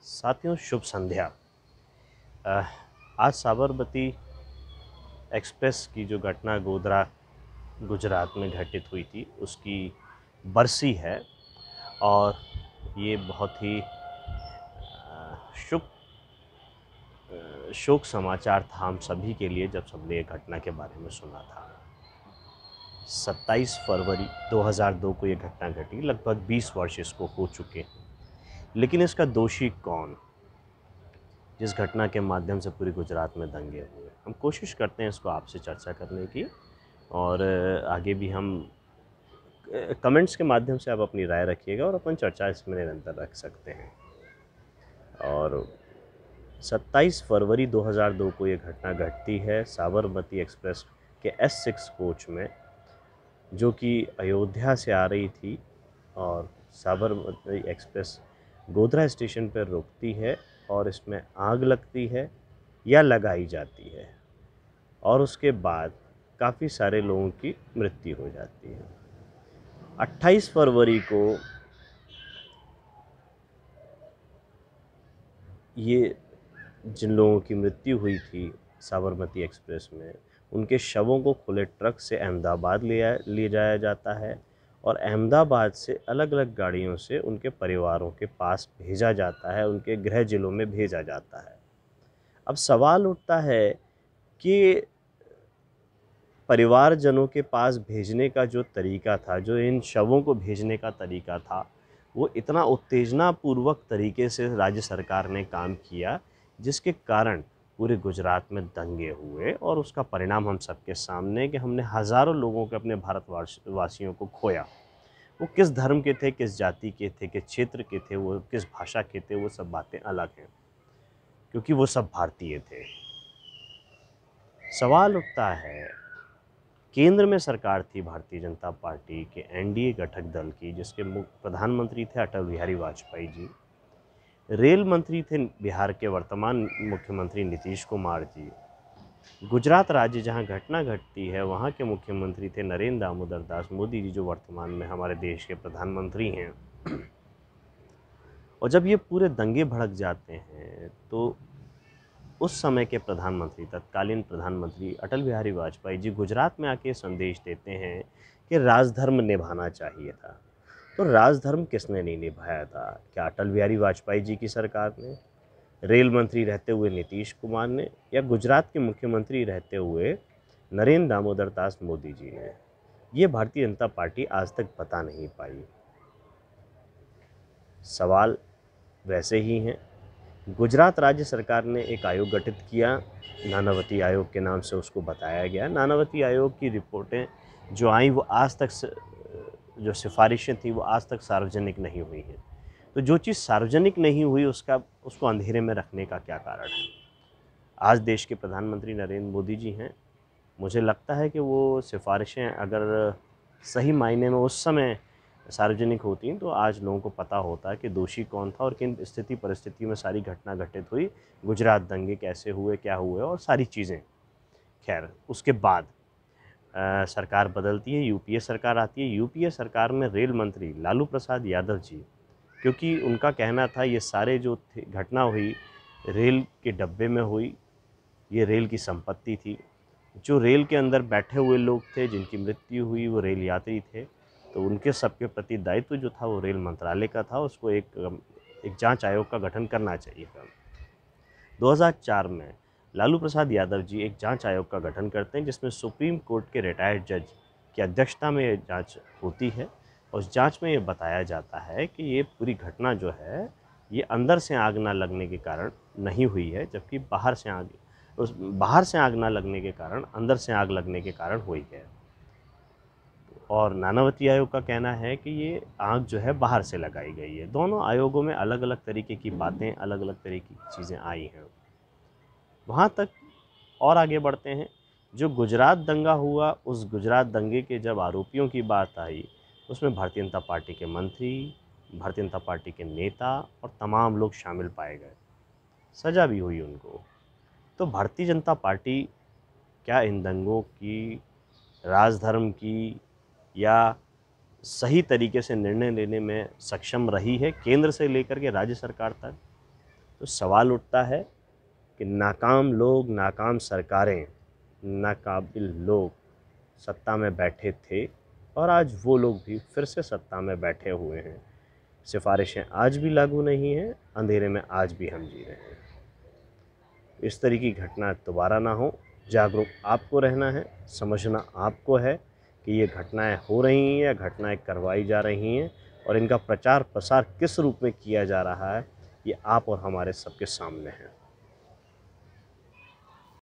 साथियों, शुभ संध्या। आज साबरमती एक्सप्रेस की जो घटना गोधरा गुजरात में घटित हुई थी उसकी बरसी है और ये बहुत ही शुभ शोक समाचार था हम सभी के लिए जब सबने ये घटना के बारे में सुना था। 27 फरवरी 2002 को ये घटना घटी। लगभग 20 वर्ष इसको हो चुके हैं, लेकिन इसका दोषी कौन, जिस घटना के माध्यम से पूरी गुजरात में दंगे हुए। हम कोशिश करते हैं इसको आपसे चर्चा करने की, और आगे भी हम कमेंट्स के माध्यम से आप अपनी राय रखिएगा और अपन चर्चा इसमें निरंतर रख सकते हैं। और 27 फरवरी 2002 को ये घटना घटती है साबरमती एक्सप्रेस के S6 कोच में, जो कि अयोध्या से आ रही थी, और साबरमती एक्सप्रेस गोधरा स्टेशन पर रुकती है और इसमें आग लगती है या लगाई जाती है, और उसके बाद काफ़ी सारे लोगों की मृत्यु हो जाती है। 28 फरवरी को ये जिन लोगों की मृत्यु हुई थी साबरमती एक्सप्रेस में, उनके शवों को खुले ट्रक से अहमदाबाद ले जाया जाता है और अहमदाबाद से अलग अलग गाड़ियों से उनके परिवारों के पास भेजा जाता है, उनके गृह जिलों में भेजा जाता है। अब सवाल उठता है कि परिवारजनों के पास भेजने का जो तरीका था, जो इन शवों को भेजने का तरीका था, वो इतना उत्तेजनापूर्वक तरीके से राज्य सरकार ने काम किया, जिसके कारण पूरे गुजरात में दंगे हुए, और उसका परिणाम हम सबके सामने कि हमने हज़ारों लोगों के, अपने भारतवासियों को खोया। वो किस धर्म के थे, किस जाति के थे, किस क्षेत्र के थे, वो किस भाषा के थे, वो सब बातें अलग हैं, क्योंकि वो सब भारतीय थे। सवाल उठता है, केंद्र में सरकार थी भारतीय जनता पार्टी के एनडीए घटक दल की, जिसके प्रधानमंत्री थे अटल बिहारी वाजपेयी जी। रेल मंत्री थे बिहार के वर्तमान मुख्यमंत्री नीतीश कुमार जी। गुजरात राज्य जहां घटना घटती है वहां के मुख्यमंत्री थे नरेंद्र दामोदर दास मोदी जी, जो वर्तमान में हमारे देश के प्रधानमंत्री हैं। और जब ये पूरे दंगे भड़क जाते हैं तो उस समय के प्रधानमंत्री, तत्कालीन प्रधानमंत्री अटल बिहारी वाजपेयी जी गुजरात में आके संदेश देते हैं कि राजधर्म निभाना चाहिए था। तो राजधर्म किसने नहीं निभाया था? क्या अटल बिहारी वाजपेयी जी की सरकार ने, रेल मंत्री रहते हुए नीतीश कुमार ने, या गुजरात के मुख्यमंत्री रहते हुए नरेंद्र दामोदर दास मोदी जी ने? ये भारतीय जनता पार्टी आज तक बता नहीं पाई। सवाल वैसे ही हैं। गुजरात राज्य सरकार ने एक आयोग गठित किया, नानावती आयोग के नाम से उसको बताया गया। नानावती आयोग की रिपोर्टें जो आई वो आज तक जो सिफारिशें थी वो आज तक सार्वजनिक नहीं हुई हैं। तो जो चीज़ सार्वजनिक नहीं हुई उसको अंधेरे में रखने का क्या कारण है? आज देश के प्रधानमंत्री नरेंद्र मोदी जी हैं। मुझे लगता है कि वो सिफारिशें अगर सही मायने में उस समय सार्वजनिक होती तो आज लोगों को पता होता कि दोषी कौन था और किन स्थिति परिस्थितियों में सारी घटना घटित हुई, गुजरात दंगे कैसे हुए, क्या हुए, और सारी चीज़ें। खैर, उसके बाद सरकार बदलती है, यूपीए सरकार आती है। यूपीए सरकार में रेल मंत्री लालू प्रसाद यादव जी, क्योंकि उनका कहना था ये सारे जो घटना हुई रेल के डब्बे में हुई, ये रेल की संपत्ति थी। जो रेल के अंदर बैठे हुए लोग थे, जिनकी मृत्यु हुई, वो रेल यात्री थे, तो उनके सबके प्रति दायित्व जो था वो रेल मंत्रालय का था। उसको एक जांच आयोग का गठन करना चाहिए था। 2004 में लालू प्रसाद यादव जी एक जांच आयोग का गठन करते हैं, जिसमें सुप्रीम कोर्ट के रिटायर्ड जज की अध्यक्षता में ये जांच होती है। उस जांच में ये बताया जाता है कि ये पूरी घटना जो है ये अंदर से आग ना लगने के कारण नहीं हुई है, जबकि बाहर से आग ना लगने के कारण अंदर से आग लगने के कारण हुई है। और नानावती आयोग का कहना है कि ये आग जो है बाहर से लगाई गई है। दोनों आयोगों में अलग अलग तरीके की बातें, अलग अलग तरीके की चीज़ें आई हैं। वहाँ तक और आगे बढ़ते हैं। जो गुजरात दंगा हुआ, उस गुजरात दंगे के जब आरोपियों की बात आई, उसमें भारतीय जनता पार्टी के मंत्री, भारतीय जनता पार्टी के नेता और तमाम लोग शामिल पाए गए। सज़ा भी हुई उनको। तो भारतीय जनता पार्टी क्या इन दंगों की, राजधर्म की, या सही तरीके से निर्णय लेने में सक्षम रही है, केंद्र से लेकर के राज्य सरकार तक? तो सवाल उठता है कि नाकाम लोग, नाकाम सरकारें, नाकाबिल लोग सत्ता में बैठे थे और आज वो लोग भी फिर से सत्ता में बैठे हुए हैं। सिफारिशें आज भी लागू नहीं हैं, अंधेरे में आज भी हम जी रहे हैं। इस तरह की घटना दोबारा ना हो, जागरूक आपको रहना है, समझना आपको है कि ये घटनाएं हो रही हैं या घटनाएं करवाई जा रही हैं और इनका प्रचार प्रसार किस रूप में किया जा रहा है, ये आप और हमारे सबके सामने है।